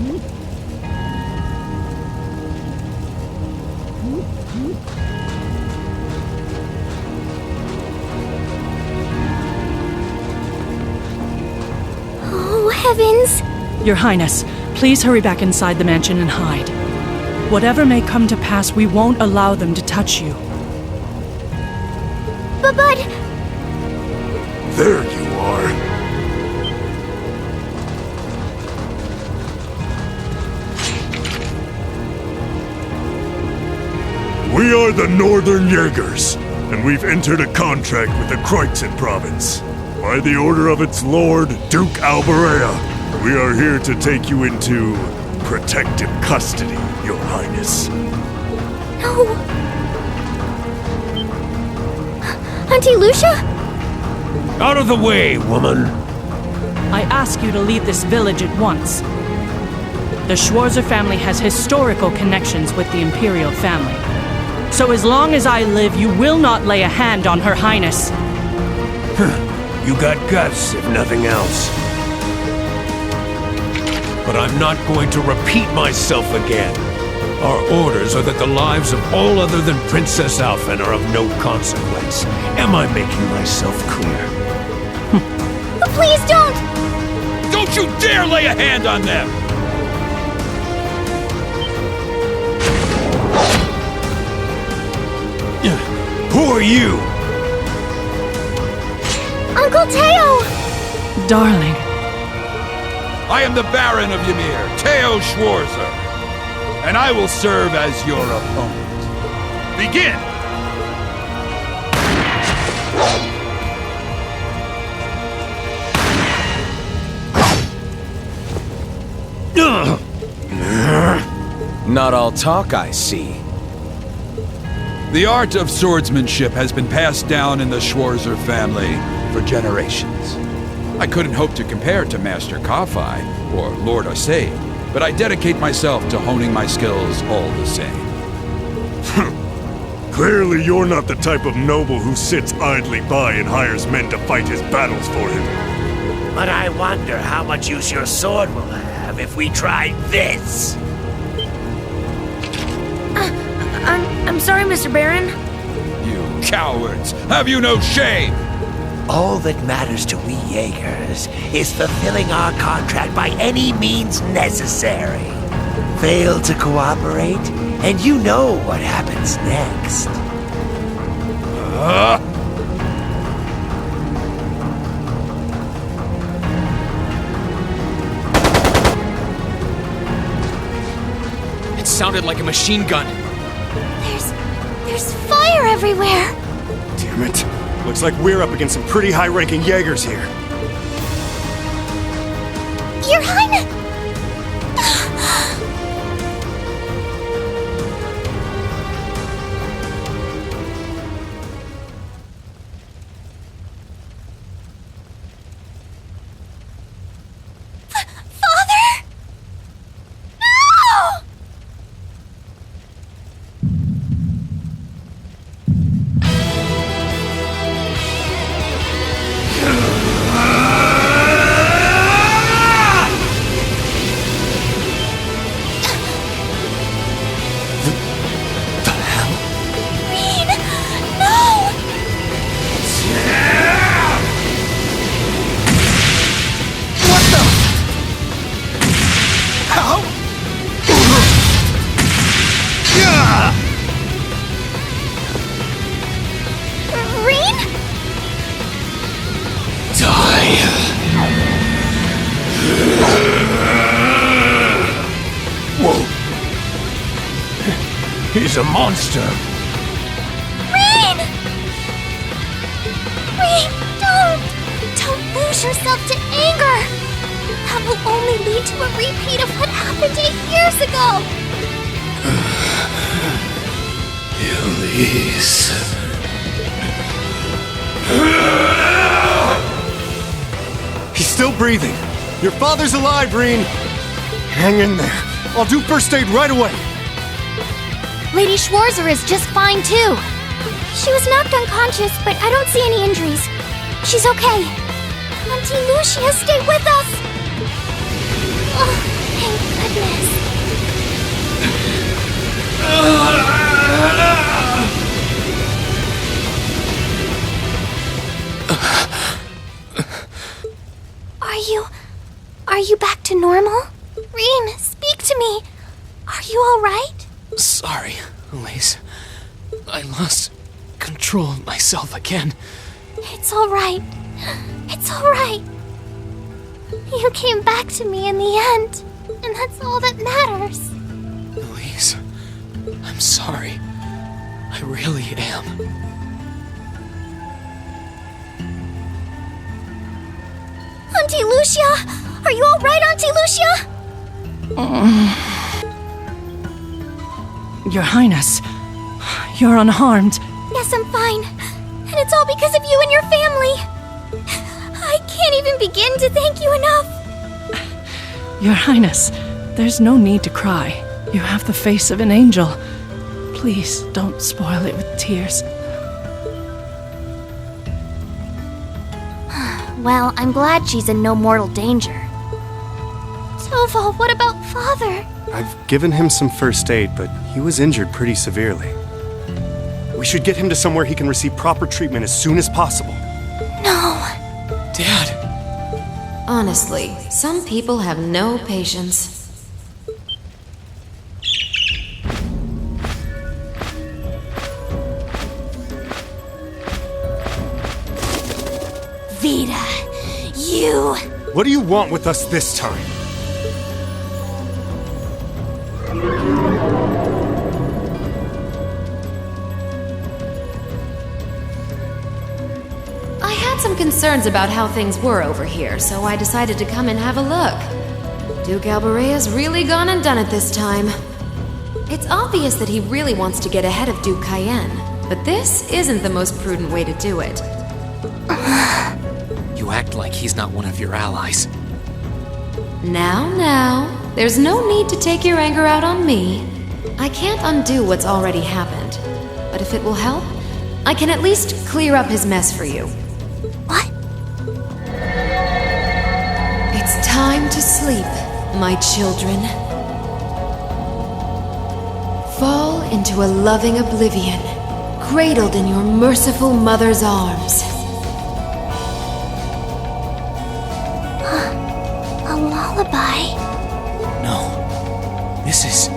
Oh, heavens! Your Highness, please hurry back inside the mansion and hide. Whatever may come to pass, we won't allow them to touch you. But... There you are. We are the Northern Jaegers, and we've entered a contract with the Kreutzen province. By the order of its lord, Duke Alberea, we are here to take you into protective custody, Your Highness. No... Auntie Lucia? Out of the way, woman! I ask you to leave this village at once. The Schwarzer family has historical connections with the Imperial family. So as long as I live, you will not lay a hand on Her Highness. You got guts, if nothing else. But I'm not going to repeat myself again. Our orders are that the lives of all other than Princess Alphen are of no consequence. Am I making myself clear? Please don't! Don't you dare lay a hand on them! Who are you? Uncle Teo! Darling. I am the Baron of Ymir, Teo Schwarzer, and I will serve as your opponent. Begin! Not all talk, I see. The art of swordsmanship has been passed down in the Schwarzer family for generations. I couldn't hope to compare to Master Kafai or Lord Asade, but I dedicate myself to honing my skills all the same. Clearly you're not the type of noble who sits idly by and hires men to fight his battles for him. But I wonder how much use your sword will have if we try this. I'm sorry, Mr. Baron. You cowards! Have you no shame? All that matters to we Jaegers is fulfilling our contract by any means necessary. Fail to cooperate, and you know what happens next. It sounded like a machine gun. There's fire everywhere! Damn it. Looks like we're up against some pretty high-ranking Jaegers here. Your Highness! Father? No! He's a monster. Rain! Rain, don't! Don't lose yourself to anger! That will only lead to a repeat of what happened 8 years ago! Elise. He's still breathing. Your father's alive, Reen. Hang in there. I'll do first aid right away. Lady Schwarzer is just fine, too. She was knocked unconscious, but I don't see any injuries. She's okay. Auntie Lucia, stay with us! Oh, thank you alright? Sorry, Elise. I lost control of myself again. It's alright. It's alright. You came back to me in the end, and that's all that matters. Elise, I'm sorry. I really am. Auntie Lucia! Are you alright, Auntie Lucia? Your Highness, you're unharmed. Yes, I'm fine. And it's all because of you and your family. I can't even begin to thank you enough. Your Highness, there's no need to cry. You have the face of an angel. Please don't spoil it with tears. Well, I'm glad she's in no mortal danger. Toval, what about Father? I've given him some first aid, but he was injured pretty severely. We should get him to somewhere he can receive proper treatment as soon as possible. No. Dad! Honestly, some people have no patience. Vita, you... What do you want with us this time? I had some concerns about how things were over here, so I decided to come and have a look. Duke Albarea's really gone and done it this time. It's obvious that he really wants to get ahead of Duke Cayenne, but this isn't the most prudent way to do it. You act like he's not one of your allies. Now, there's no need to take your anger out on me. I can't undo what's already happened, but if it will help, I can at least clear up his mess for you. What? It's time to sleep, my children. Fall into a loving oblivion, cradled in your merciful mother's arms. A lullaby? No. This is...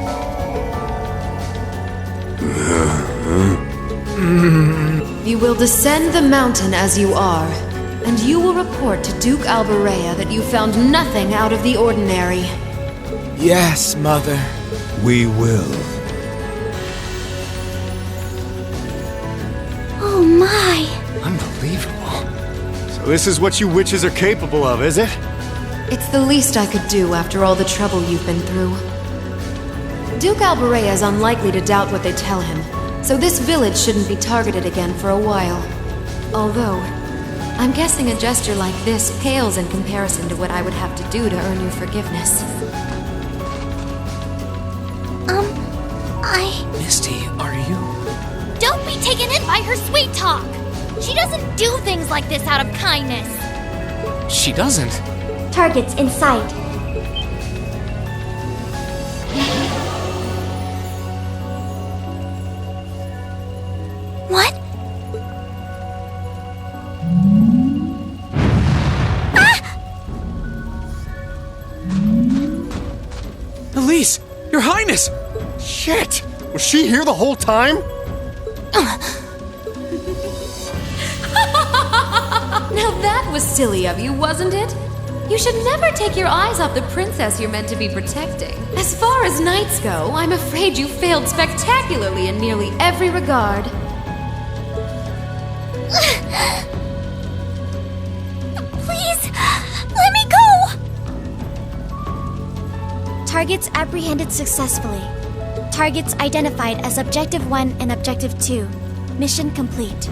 You will descend the mountain as you are, and you will report to Duke Albarea that you found nothing out of the ordinary. Yes, Mother. We will. Oh my. Unbelievable. So this is what you witches are capable of, is it? It's the least I could do after all the trouble you've been through. Duke Albarea is unlikely to doubt what they tell him, so this village shouldn't be targeted again for a while. Although, I'm guessing a gesture like this pales in comparison to what I would have to do to earn your forgiveness. Misty, are you... Don't be taken in by her sweet talk! She doesn't do things like this out of kindness! She doesn't. Targets in sight. What? Elise! Your Highness! Shit! Was she here the whole time? Now that was silly of you, wasn't it? You should never take your eyes off the princess you're meant to be protecting. As far as knights go, I'm afraid you failed spectacularly in nearly every regard. Please, let me go! Targets apprehended successfully. Targets identified as Objective 1 and Objective 2. Mission complete.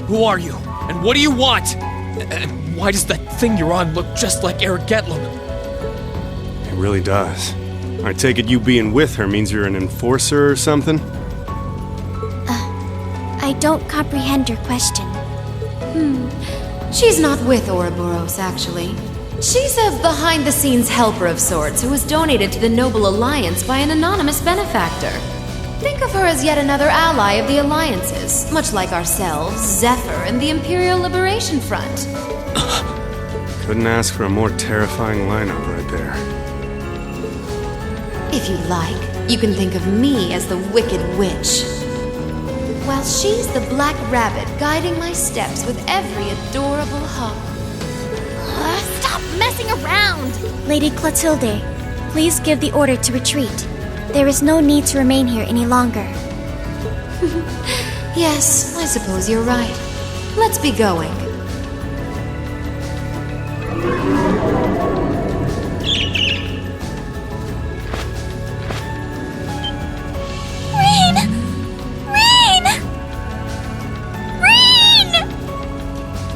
Who are you? And what do you want? And why does that thing you're on look just like Eric Getlum? It really does. I take it you being with her means you're an enforcer or something? I don't comprehend your question. She's not with Ouroboros, actually. She's a behind-the-scenes helper of sorts who was donated to the Noble Alliance by an anonymous benefactor. Think of her as yet another ally of the Alliances, much like ourselves, Zephyr, and the Imperial Liberation Front. Couldn't ask for a more terrifying lineup right there. If you like, you can think of me as the Wicked Witch. While she's the Black Rabbit guiding my steps with every adorable hop. Stop messing around! Lady Clotilde, please give the order to retreat. There is no need to remain here any longer. Yes, I suppose you're right. Let's be going.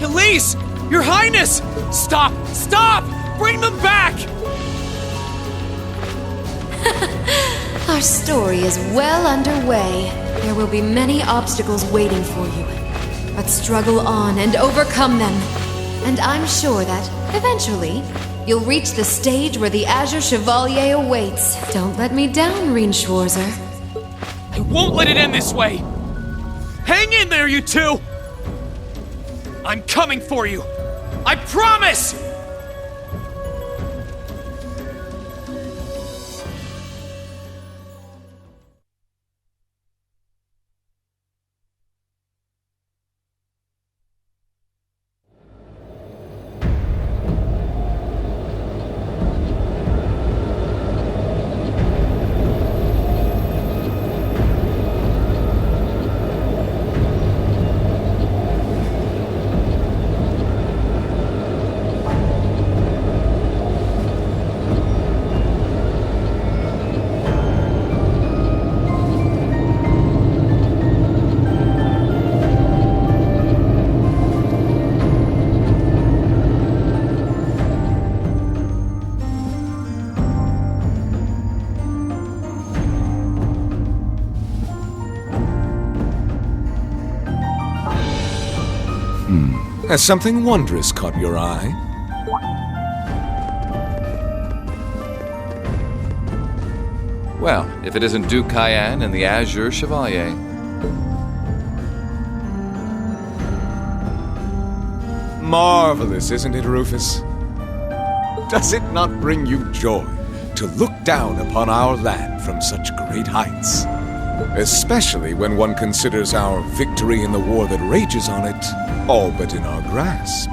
Elise! Your Highness! Stop! Stop! Bring them back! Our story is well underway. There will be many obstacles waiting for you. But struggle on and overcome them. And I'm sure that, eventually, you'll reach the stage where the Azure Chevalier awaits. Don't let me down, Reen Schwarzer. I won't let it end this way! Hang in there, you two! I'm coming for you! I promise! Has something wondrous caught your eye? Well, if it isn't Duke Cayenne and the Azure Chevalier. Marvelous, isn't it, Rufus? Does it not bring you joy to look down upon our land from such great heights? Especially when one considers our victory in the war that rages on it all but in our grasp.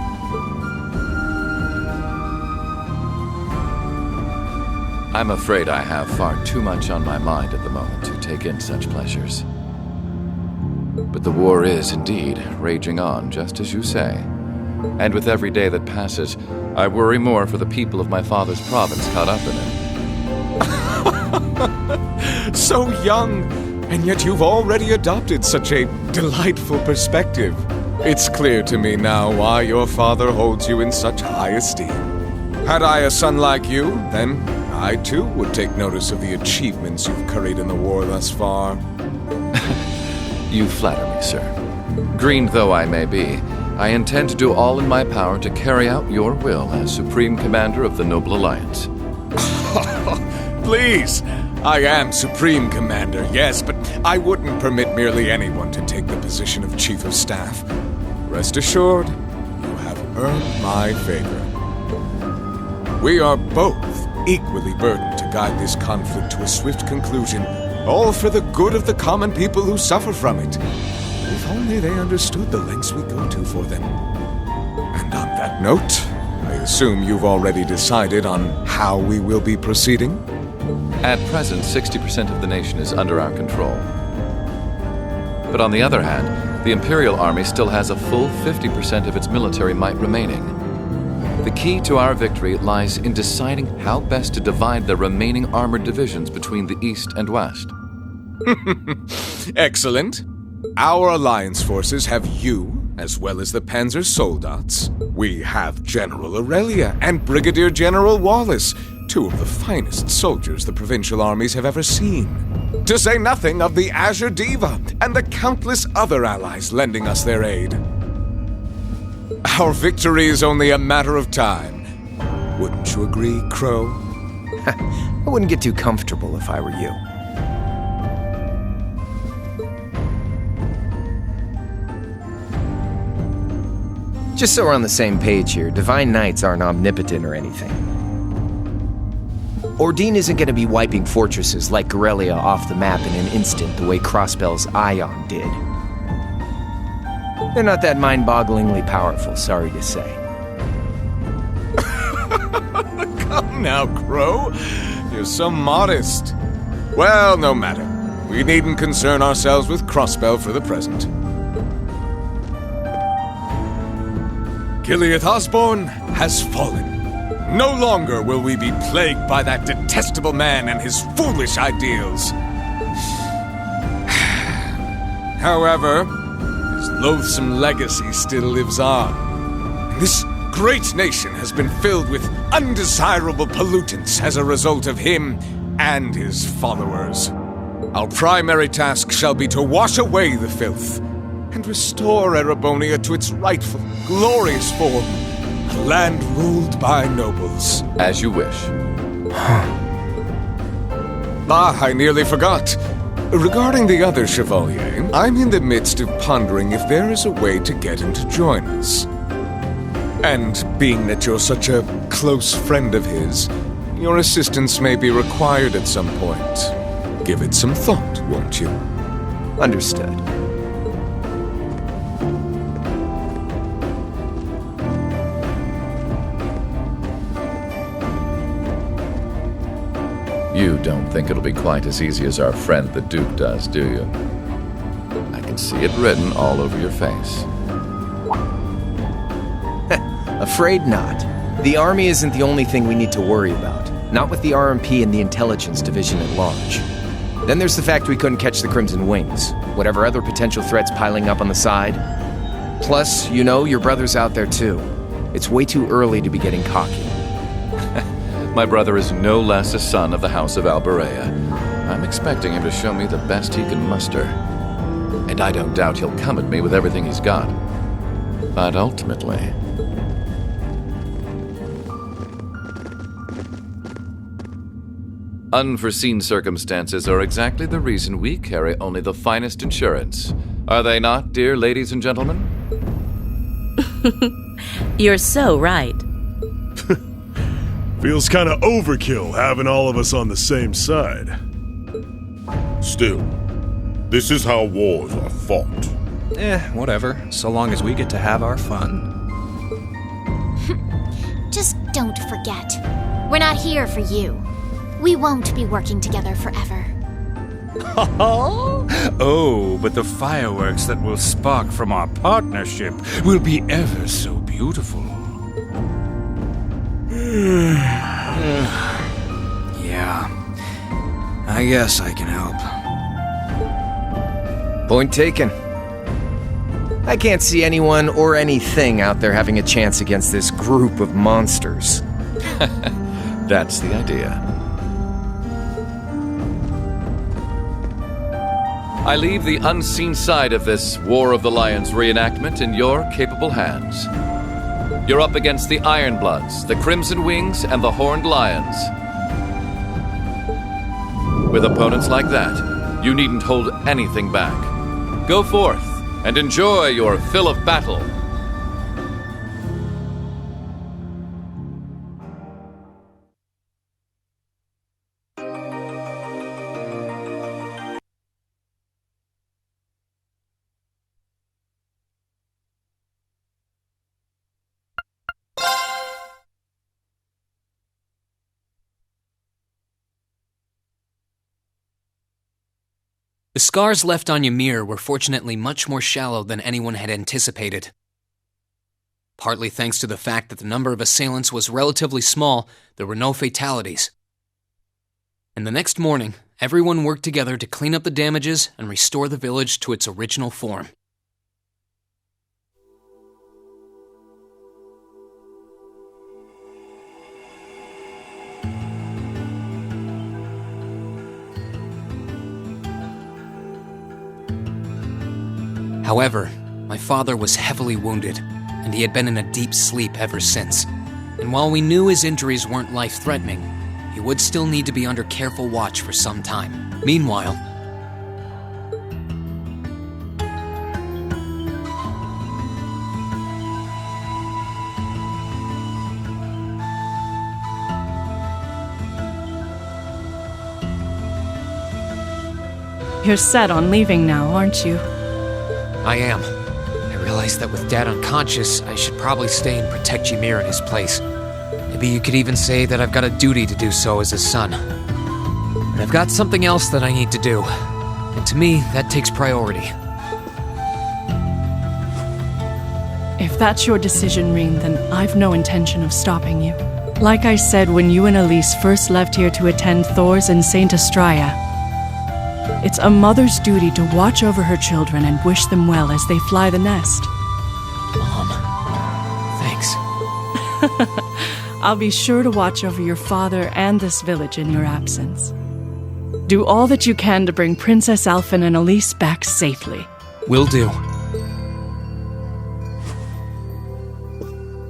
I'm afraid I have far too much on my mind at the moment to take in such pleasures. But the war is indeed raging on, just as you say. And with every day that passes, I worry more for the people of my father's province caught up in it. So young, and yet you've already adopted such a delightful perspective. It's clear to me now why your father holds you in such high esteem. Had I a son like you, then I too would take notice of the achievements you've curried in the war thus far. You flatter me, sir. Green though I may be, I intend to do all in my power to carry out your will as Supreme Commander of the Noble Alliance. Please! I am Supreme Commander, yes, but I wouldn't permit merely anyone to take the position of Chief of Staff. Rest assured, you have earned my favor. We are both equally burdened to guide this conflict to a swift conclusion, all for the good of the common people who suffer from it. If only they understood the lengths we go to for them. And on that note, I assume you've already decided on how we will be proceeding? At present, 60% of the nation is under our control. But on the other hand, the Imperial Army still has a full 50% of its military might remaining. The key to our victory lies in deciding how best to divide the remaining armored divisions between the East and West. Excellent. Our alliance forces have you, as well as the Panzer Soldats. We have General Aurelia and Brigadier General Wallace, two of the finest soldiers the provincial armies have ever seen. To say nothing of the Azure Diva and the countless other allies lending us their aid. Our victory is only a matter of time. Wouldn't you agree, Crow? I wouldn't get too comfortable if I were you. Just so we're on the same page here, Divine Knights aren't omnipotent or anything. Ordine isn't going to be wiping fortresses like Corellia off the map in an instant the way Crossbell's Ion did. They're not that mind-bogglingly powerful, sorry to say. Come now, Crow. You're so modest. Well, no matter. We needn't concern ourselves with Crossbell for the present. Gilead Osborne has fallen. No longer will we be plagued by that detestable man and his foolish ideals. However, his loathsome legacy still lives on. This great nation has been filled with undesirable pollutants as a result of him and his followers. Our primary task shall be to wash away the filth and restore Erebonia to its rightful, glorious form, a land ruled by nobles. As you wish. I nearly forgot. Regarding the other Chevalier, I'm in the midst of pondering if there is a way to get him to join us. And being that you're such a close friend of his, your assistance may be required at some point. Give it some thought, won't you? Understood. You don't think it'll be quite as easy as our friend the Duke does, do you? I can see it written all over your face. Afraid not. The army isn't the only thing we need to worry about. Not with the RMP and the intelligence division at large. Then there's the fact we couldn't catch the Crimson Wings. Whatever other potential threats piling up on the side. Plus, you know, your brother's out there too. It's way too early to be getting cocky. My brother is no less a son of the House of Alberea. I'm expecting him to show me the best he can muster. And I don't doubt he'll come at me with everything he's got. But ultimately... unforeseen circumstances are exactly the reason we carry only the finest insurance. Are they not, dear ladies and gentlemen? You're so right. Feels kind of overkill having all of us on the same side. Still, this is how wars are fought. Whatever, so long as we get to have our fun. Just don't forget. We're not here for you. We won't be working together forever. Oh, but the fireworks that will spark from our partnership will be ever so beautiful. Yeah, I guess I can help. Point taken. I can't see anyone or anything out there having a chance against this group of monsters. That's the idea. I leave the unseen side of this War of the Lions reenactment in your capable hands. You're up against the Ironbloods, the Crimson Wings, and the Horned Lions. With opponents like that, you needn't hold anything back. Go forth and enjoy your fill of battle. The scars left on Ymir were fortunately much more shallow than anyone had anticipated. Partly thanks to the fact that the number of assailants was relatively small, there were no fatalities. And the next morning, everyone worked together to clean up the damages and restore the village to its original form. However, my father was heavily wounded, and he had been in a deep sleep ever since. And while we knew his injuries weren't life-threatening, he would still need to be under careful watch for some time. Meanwhile, You're set on leaving now, aren't you? I am. I realize that with Dad unconscious, I should probably stay and protect Ymir in his place. Maybe you could even say that I've got a duty to do so as his son. But I've got something else that I need to do. And to me, that takes priority. If that's your decision, Reen, then I've no intention of stopping you. Like I said when you and Elise first left here to attend Thor's and Saint Astraea, it's a mother's duty to watch over her children and wish them well as they fly the nest. Mom, thanks. I'll be sure to watch over your father and this village in your absence. Do all that you can to bring Princess Alphen and Elise back safely. Will do.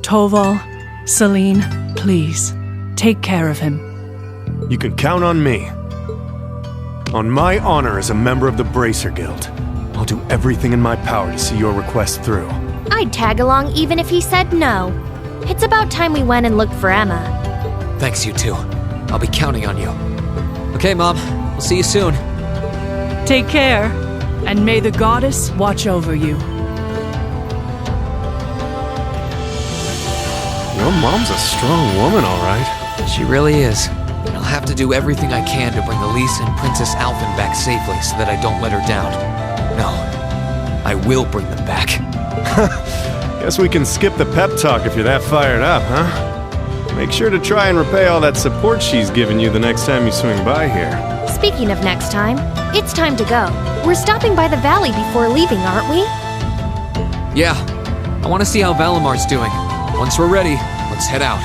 Toval, Celine, please, take care of him. You can count on me. On my honor as a member of the Bracer Guild, I'll do everything in my power to see your request through. I'd tag along even if he said no. It's about time we went and looked for Emma. Thanks, you two. I'll be counting on you. Okay, Mom. We'll see you soon. Take care, and may the goddess watch over you. Your mom's a strong woman, all right. She really is. And I'll have to do everything I can to bring Elise and Princess Alphen back safely so that I don't let her down. No, I will bring them back. Guess we can skip the pep talk if you're that fired up, huh? Make sure to try and repay all that support she's given you the next time you swing by here. Speaking of next time, it's time to go. We're stopping by the valley before leaving, aren't we? Yeah, I want to see how Valamar's doing. Once we're ready, let's head out.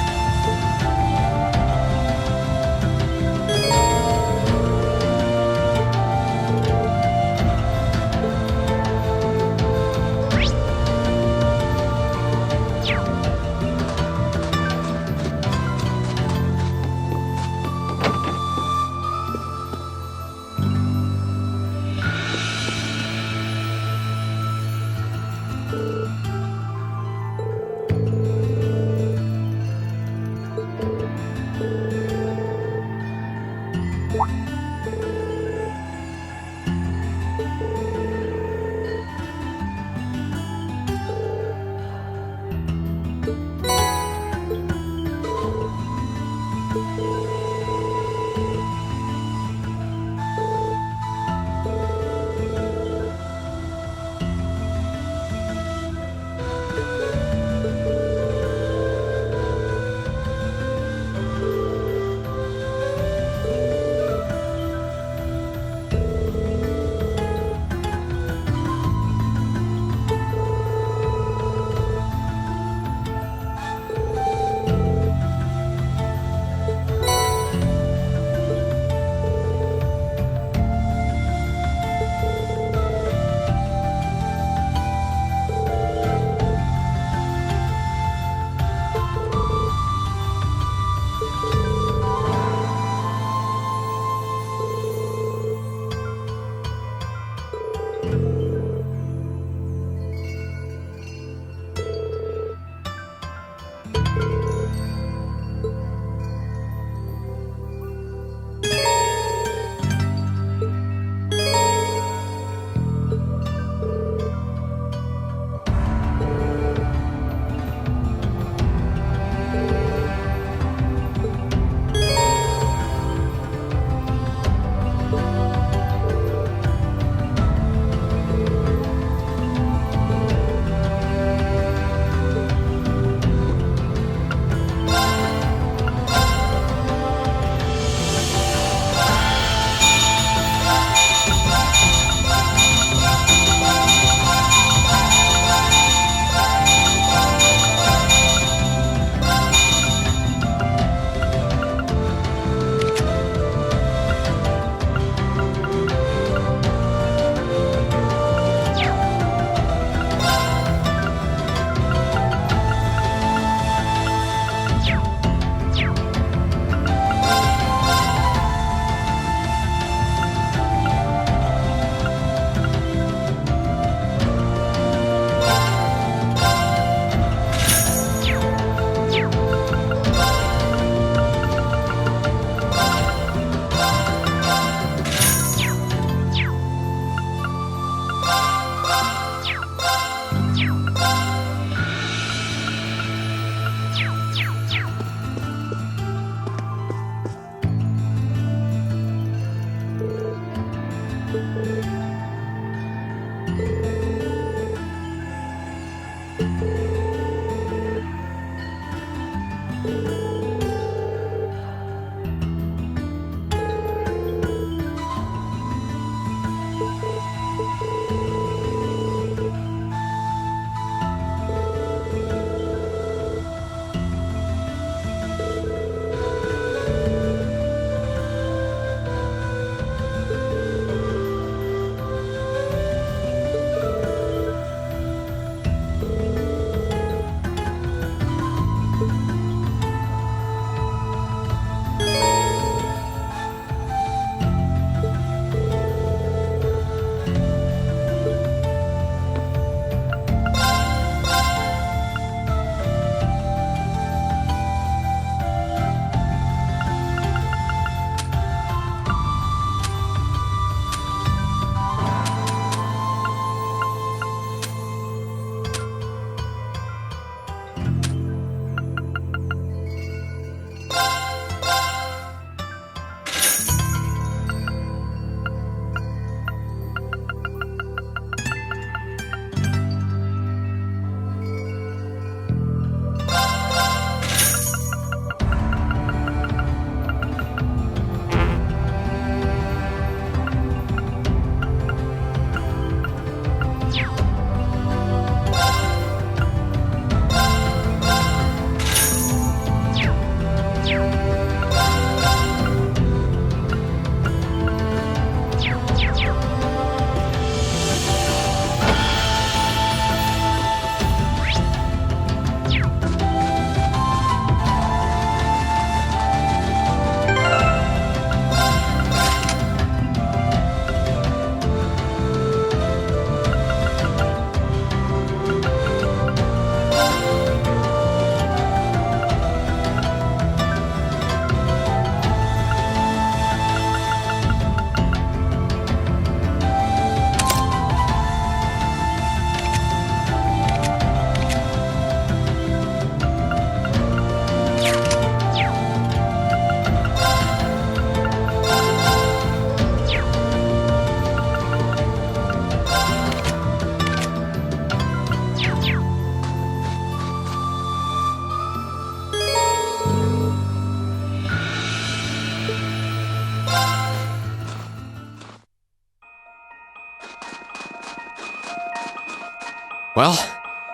Well,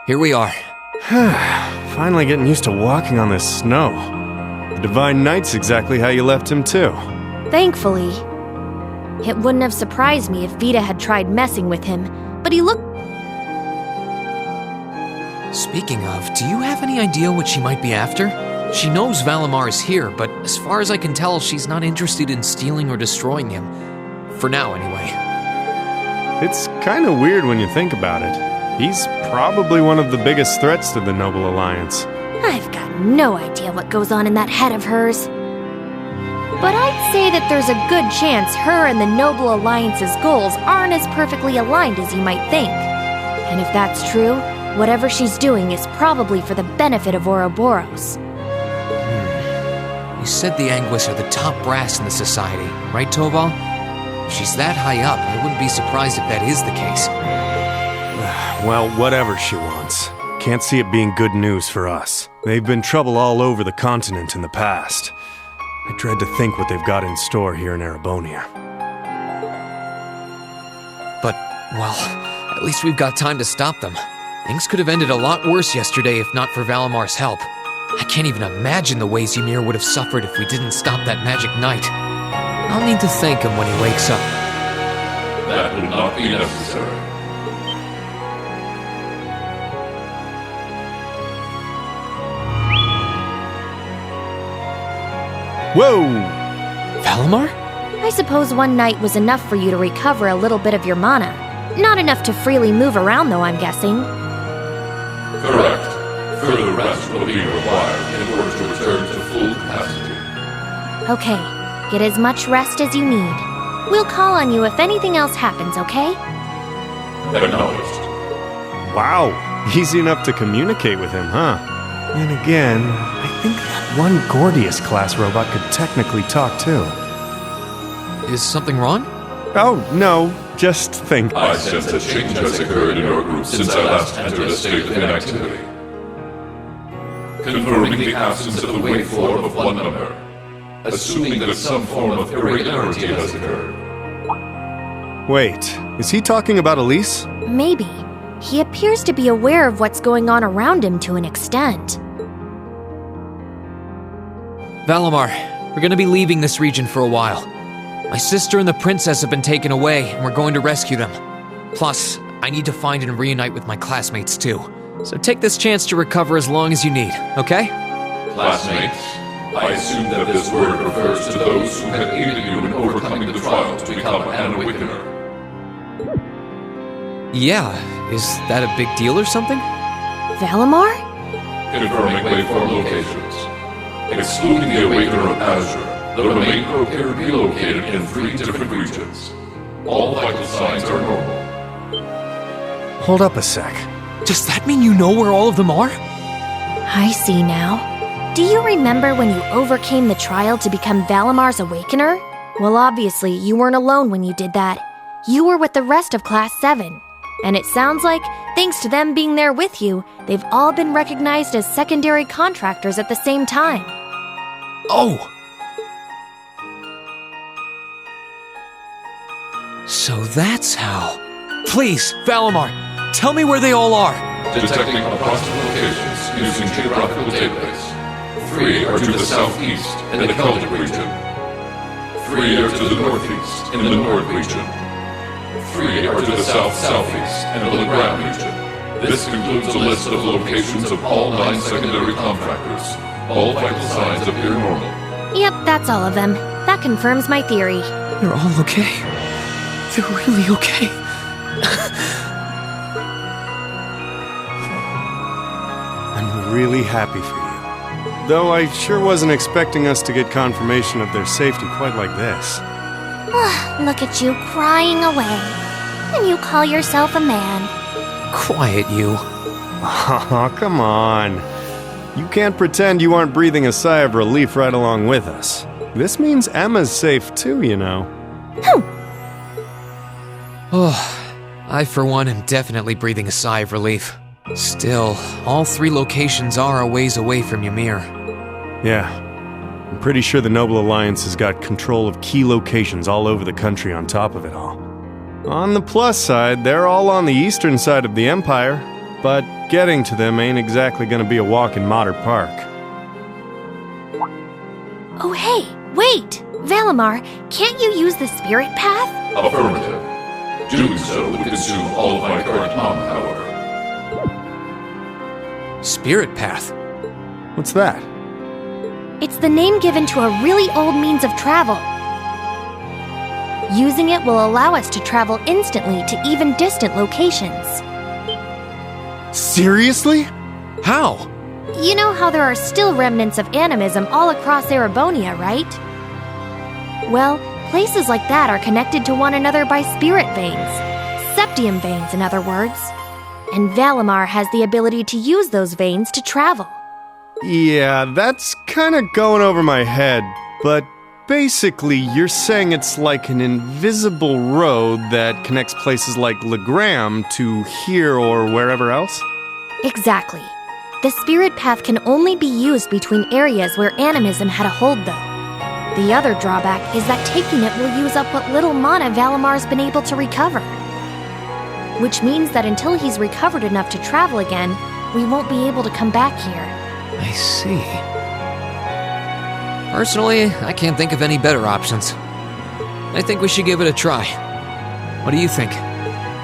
here we are. Finally getting used to walking on this snow. The Divine Knight's exactly how you left him, too. Thankfully. It wouldn't have surprised me if Vita had tried messing with him, but he looked... Speaking of, do you have any idea what she might be after? She knows Valimar is here, but as far as I can tell, she's not interested in stealing or destroying him. For now, anyway. It's kind of weird when you think about it. He's probably one of the biggest threats to the Noble Alliance. I've got no idea what goes on in that head of hers. But I'd say that there's a good chance her and the Noble Alliance's goals aren't as perfectly aligned as you might think. And if that's true, whatever she's doing is probably for the benefit of Ouroboros. You said the Anguis are the top brass in the society, right, Toval? If she's that high up, I wouldn't be surprised if that is the case. Well, whatever she wants. Can't see it being good news for us. They've been trouble all over the continent in the past. I dread to think what they've got in store here in Erebonia. But, well, at least we've got time to stop them. Things could have ended a lot worse yesterday if not for Valimar's help. I can't even imagine the ways Ymir would have suffered if we didn't stop that magic knight. I'll need to thank him when he wakes up. That will not be necessary. Whoa! Valimar? I suppose one night was enough for you to recover a little bit of your mana. Not enough to freely move around, though, I'm guessing. Correct. Further rest will be required in order to return to full capacity. Okay, get as much rest as you need. We'll call on you if anything else happens, okay? Acknowledged. Wow, easy enough to communicate with him, huh? And again, I think that one Gordius-class robot could technically talk too. Is something wrong? Oh, no, just think. I sense a change has occurred in your group since I last entered a state of inactivity. Confirming the absence of the waveform of one member. Assuming that some form of irregularity has occurred. Wait, is he talking about Elise? Maybe. He appears to be aware of what's going on around him to an extent. Valimar, we're gonna be leaving this region for a while. My sister and the princess have been taken away, and we're going to rescue them. Plus, I need to find and reunite with my classmates too. So take this chance to recover as long as you need, okay? Classmates? I assume that this word refers to those who have aided you in overcoming the trial to become an Awakener. Yeah, is that a big deal or something? Valimar? Confirming waveform locations. Excluding the Awakener of Azure, the remainder appear to be located in 3 different regions. All vital signs are normal. Hold up a sec. Does that mean you know where all of them are? I see now. Do you remember when you overcame the trial to become Valimar's Awakener? Well, obviously, you weren't alone when you did that. You were with the rest of Class 7. And it sounds like, thanks to them being there with you, they've all been recognized as secondary contractors at the same time. Oh! So that's how... Please, Valimar, tell me where they all are! Detecting approximate locations using geographical database. 3 are to the southeast in the Celtic region. 3 are to the northeast in the Nord region. 3 are to the south-southeast in the Legram region. This concludes a list of locations of all 9 secondary contractors. All vital signs appear normal. Yep, that's all of them. That confirms my theory. They're all okay. They're really okay. I'm really happy for you. Though I sure wasn't expecting us to get confirmation of their safety quite like this. Look at you crying away. And you call yourself a man. Quiet, you. Oh, come on. You can't pretend you aren't breathing a sigh of relief right along with us. This means Emma's safe too, you know. Oh, I for one am definitely breathing a sigh of relief. Still, all 3 locations are a ways away from Ymir. Yeah. I'm pretty sure the Noble Alliance has got control of key locations all over the country on top of it all. On the plus side, they're all on the eastern side of the Empire. but getting to them ain't exactly gonna be a walk in Motter Park. Oh hey, wait! Valimar, can't you use the spirit path? Affirmative. Doing so would consume all of my current power. Spirit path? What's that? It's the name given to a really old means of travel. Using it will allow us to travel instantly to even distant locations. Seriously? How? You know how there are still remnants of animism all across Erebonia, right? Well, places like that are connected to one another by spirit veins. Septium veins, in other words. And Valimar has the ability to use those veins to travel. Yeah, that's kinda going over my head, but basically you're saying it's like an invisible road that connects places like Legram to here or wherever else? Exactly. The spirit path can only be used between areas where animism had a hold, though. The other drawback is that taking it will use up what little mana Valimar's been able to recover. Which means that until he's recovered enough to travel again, we won't be able to come back here. I see. Personally, I can't think of any better options. I think we should give it a try. What do you think?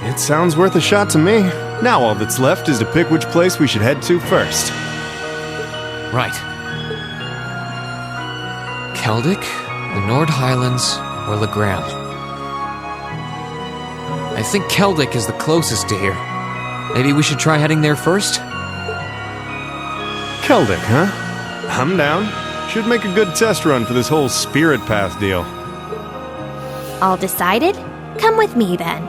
It sounds worth a shot to me. Now all that's left is to pick which place we should head to first. Right. Celtic, the Nord Highlands, or Legram. I think Celtic is the closest to here. Maybe we should try heading there first? Celtic, huh? I'm down. Should make a good test run for this whole spirit path deal. All decided? Come with me then.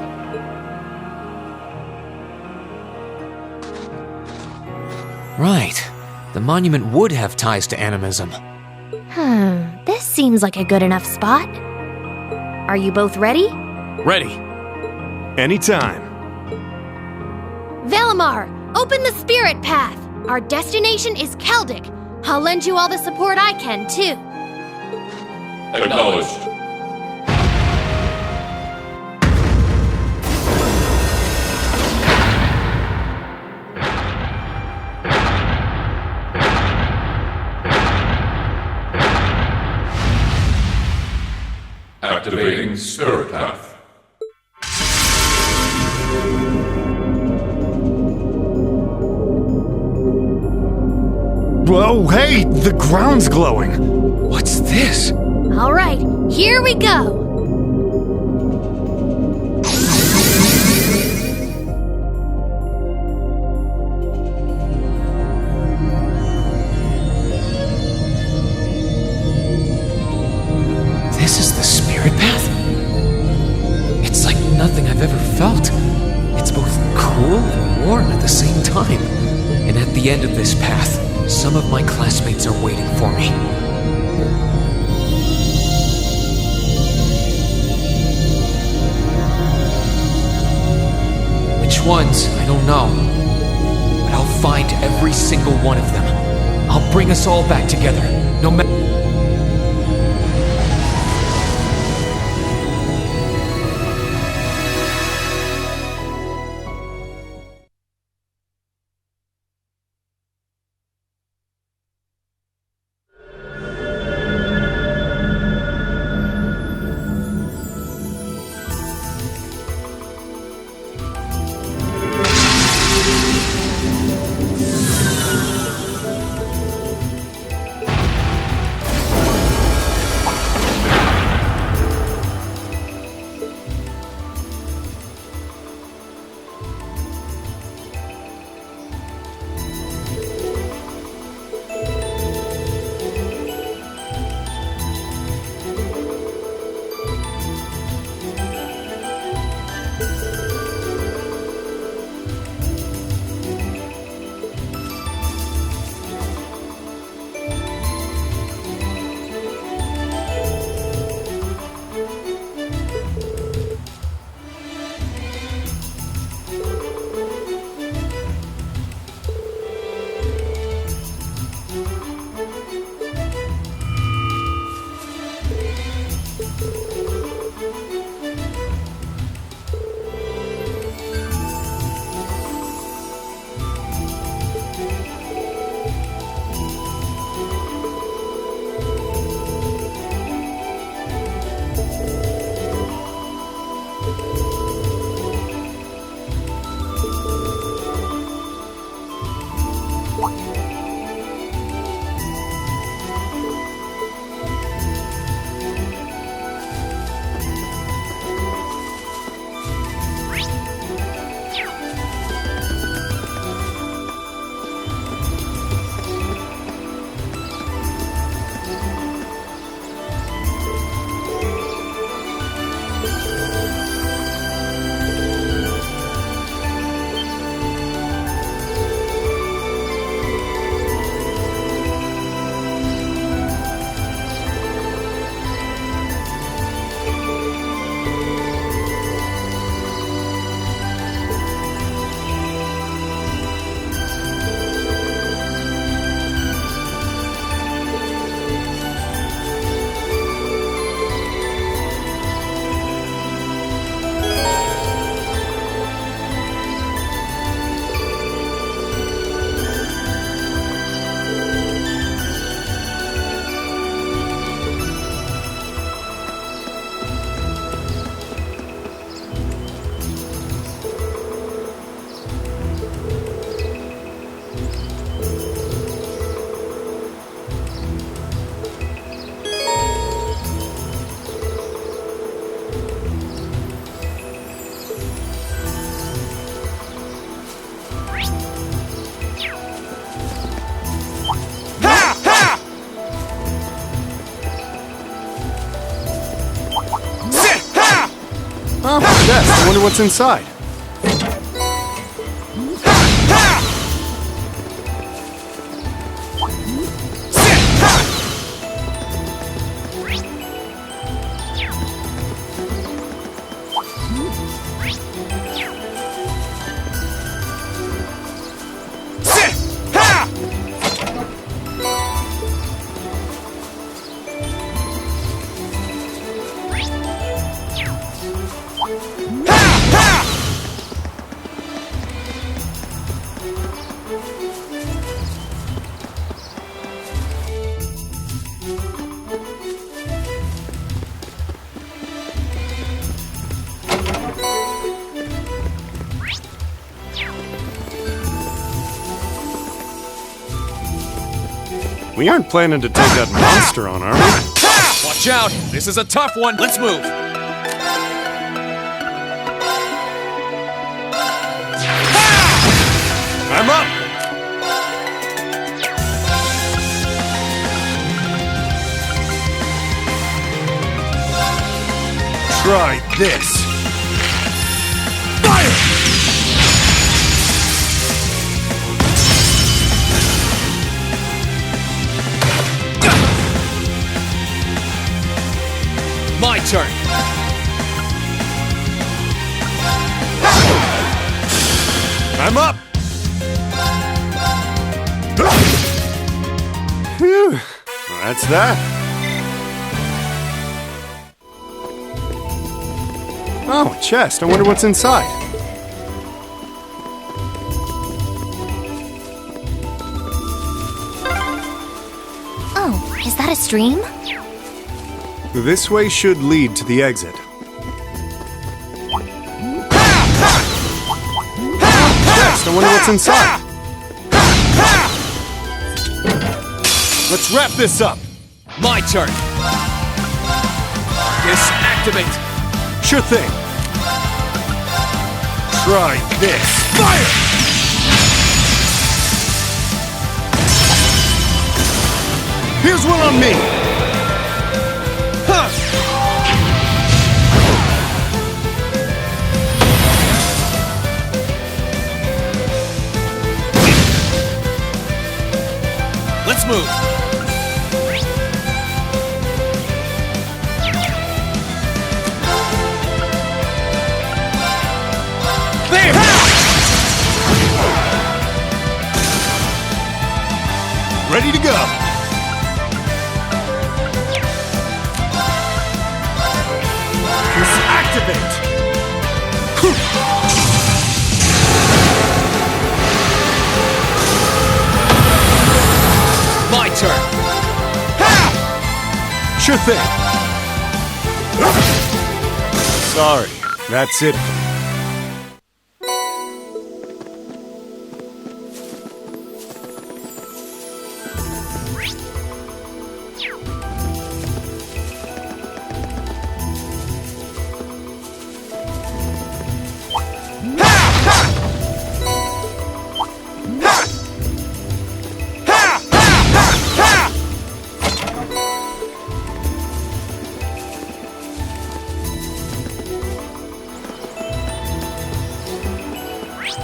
Right. The monument would have ties to animism. This seems like a good enough spot. Are you both ready? Ready. Anytime. Valimar, open the spirit path. Our destination is Celtic. I'll lend you all the support I can, too. Acknowledged. Activating Spirit Path. Whoa, hey! The ground's glowing! What's this? All right, here we go. This is the spirit path? It's like nothing I've ever felt. It's both cool and warm at the same time. And at the end of this path, some of my classmates are waiting for me. Which ones, I don't know. But I'll find every single one of them. I'll bring us all back together, no matter. Oh, chest. I wonder what's inside. We aren't planning to take that monster on, are we? Watch out! This is a tough one. Let's move. I'm up! Try this. Fire! My turn. I'm up! Phew. Well, that's that. Oh, a chest. I wonder what's inside. Oh, is that a stream? This way should lead to the exit. Chest. I wonder what's inside. Let's wrap this up. My turn. Yes, activate. Sure thing. Try this. Fire! Here's one on me. Huh. Let's move. There! Ready to go. Just activate. My turn. Sure thing. Sorry, that's it.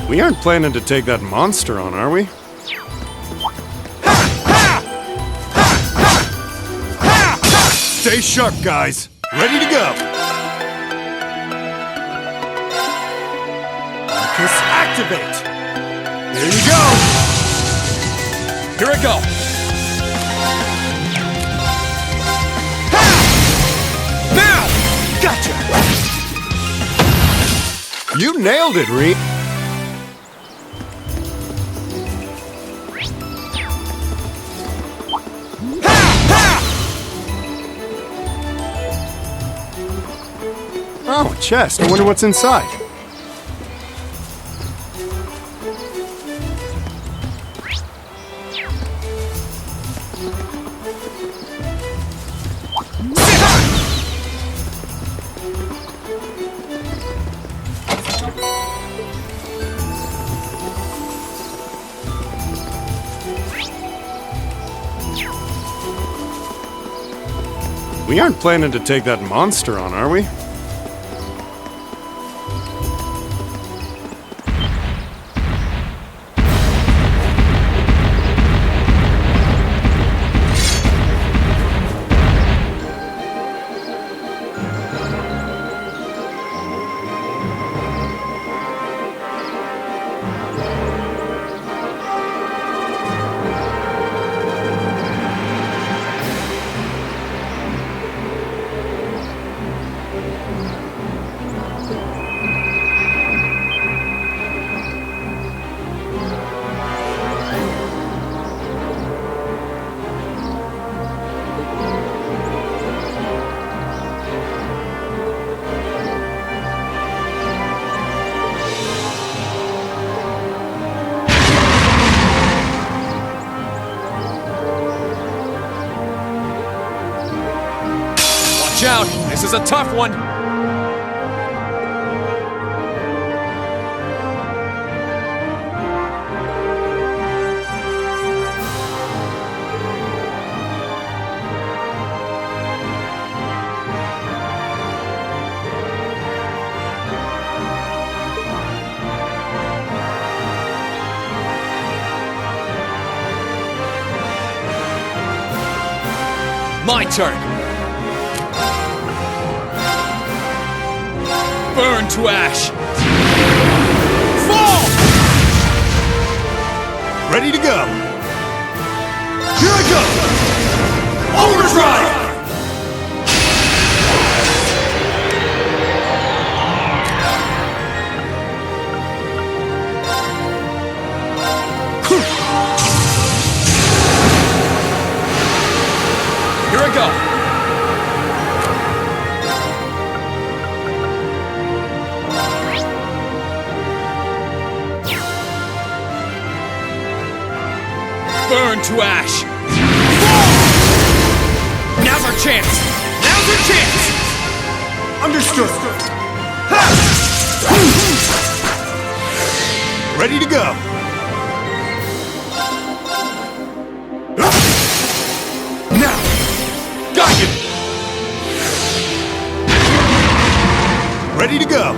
We aren't planning to take that monster on, are we? Stay sharp, guys. Ready to go. Marcus, activate. Here you go. Here I go. Now! Gotcha. You nailed it, Reed. Oh, a chest. I wonder what's inside. We aren't planning to take that monster on, are we? This is a tough one. My turn. Burn to ash. Fall! Ready to go. Here I go! Overdrive! Here I go. Burn to ash. Now's our chance. Now's our chance. Understood. Ready to go. Now. Got you. Ready to go.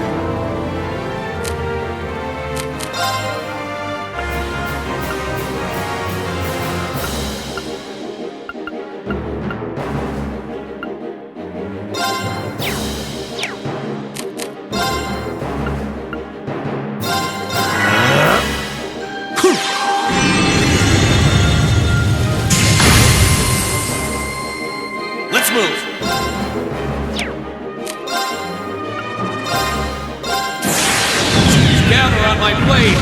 Let's move. Gather on my blade.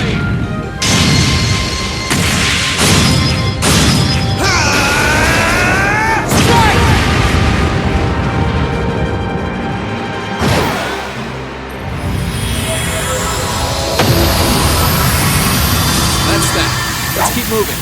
Strike! That's that. Let's keep moving.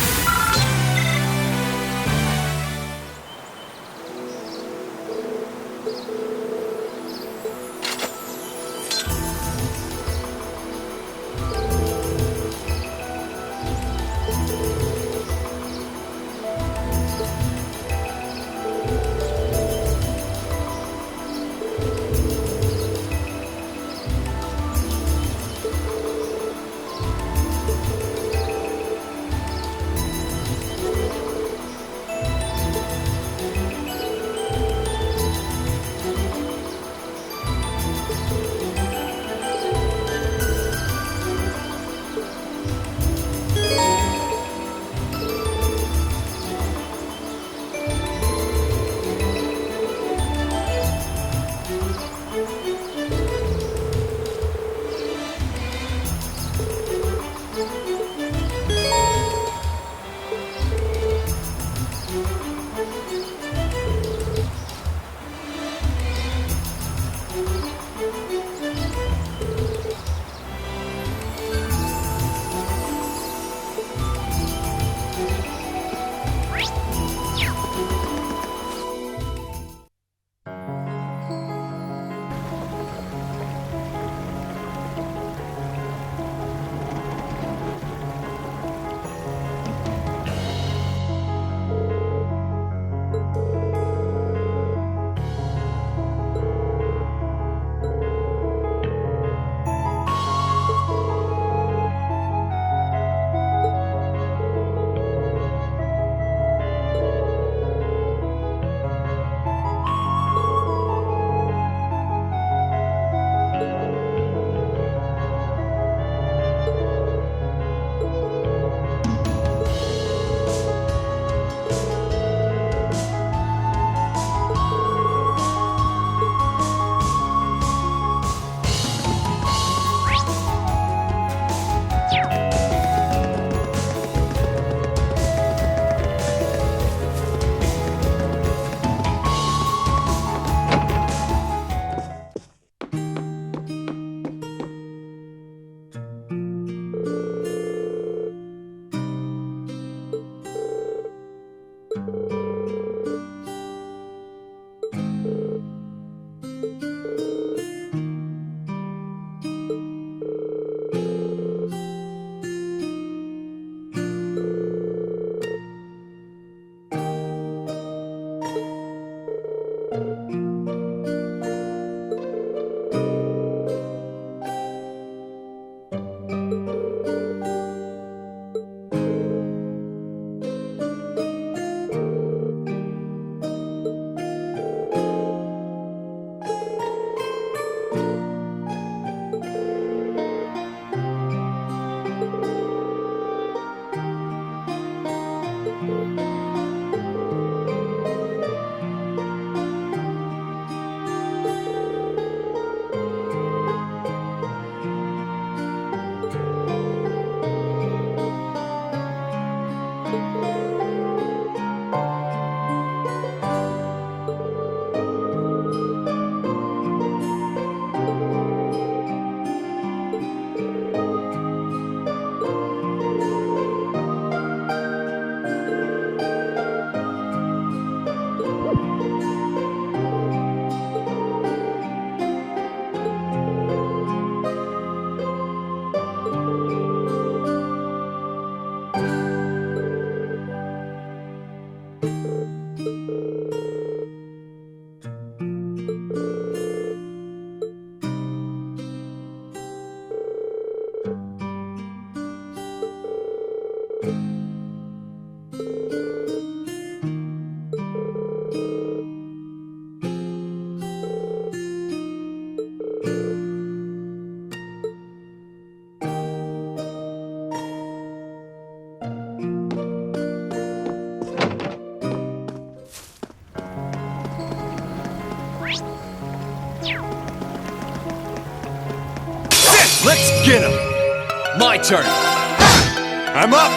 Let's get him! My turn! I'm up!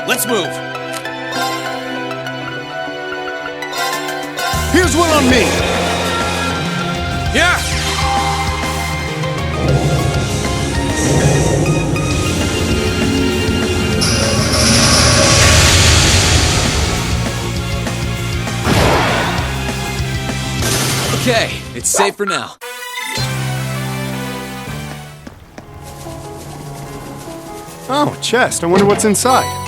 Let's move! Here's one on me! Yeah! Okay, it's safe for now. Oh, a chest. I wonder what's inside.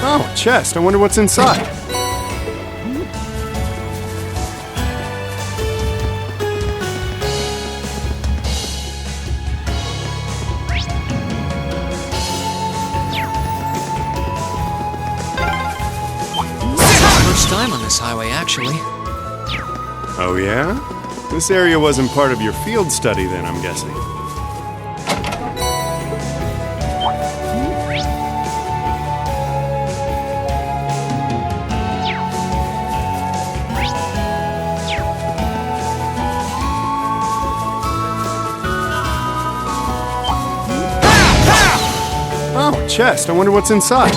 Oh, a chest. I wonder what's inside. First time on this highway, actually. Oh, yeah? This area wasn't part of your field study then, I'm guessing. Oh, a chest. I wonder what's inside.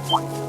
What?